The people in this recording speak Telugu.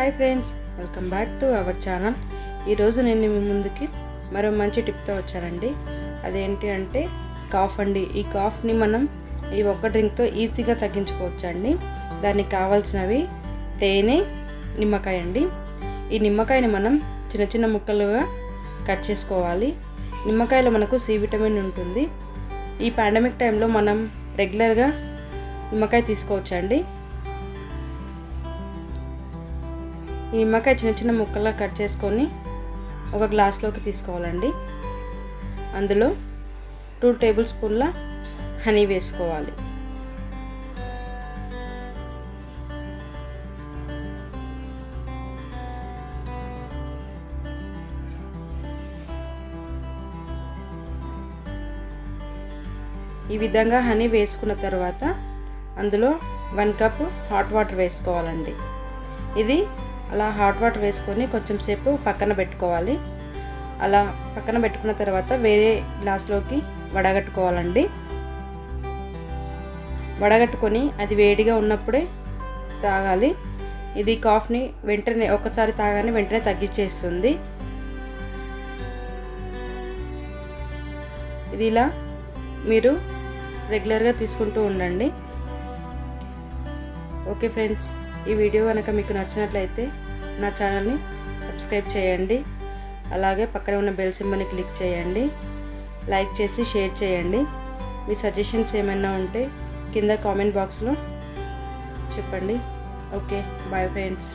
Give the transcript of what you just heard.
Hi friends, welcome back to our channel. ఈరోజు నేను మీ ముందుకి మరో మంచి టిప్తో వచ్చానండి. అదేంటి అంటే కాఫ్ అండి. ఈ కాఫ్ని మనం ఈ ఒక్క డ్రింక్తో ఈజీగా తగ్గించుకోవచ్చండి. దానికి కావాల్సినవి తేనె, నిమ్మకాయ అండి. ఈ నిమ్మకాయని మనం చిన్న చిన్న ముక్కలుగా కట్ చేసుకోవాలి. నిమ్మకాయలో మనకు సి విటమిన్ ఉంటుంది. ఈ పాండమిక్ టైంలో మనం రెగ్యులర్గా నిమ్మకాయ తీసుకోవచ్చండి. ఈ నిమ్మకాయ చిన్న చిన్న ముక్కలా కట్ చేసుకొని ఒక గ్లాస్లోకి తీసుకోవాలండి. అందులో 2 టేబుల్ స్పూన్ల హనీ వేసుకోవాలి. ఈ విధంగా హనీ వేసుకున్న తర్వాత అందులో 1 కప్ హాట్ వాటర్ వేసుకోవాలండి. ఇది అలా హాట్ వాటర్ వేసుకొని కొంచెం సేపు పక్కన పెట్టుకోవాలి. అలా పక్కన పెట్టుకున్న తర్వాత వేరే గ్లాస్లోకి వడగట్టుకోవాలండి. వడగట్టుకొని అది వేడిగా ఉన్నప్పుడే తాగాలి. ఇది కాఫ్ని వెంటనే ఒకసారి తాగానే వెంటనే తగ్గించేస్తుంది. ఇది ఇలా మీరు రెగ్యులర్గా తీసుకుంటూ ఉండండి. ఓకే ఫ్రెండ్స్, ఈ వీడియో కనుక మీకు నచ్చినట్లయితే నా ఛానల్ని సబ్స్క్రైబ్ చేయండి. అలాగే పక్కనే ఉన్న బెల్ సింబల్ని క్లిక్ చేయండి. లైక్ చేసి షేర్ చేయండి. మీ సజెషన్స్ ఏమైనా ఉంటే కింద కామెంట్ బాక్స్లో చెప్పండి. Okay, bye friends.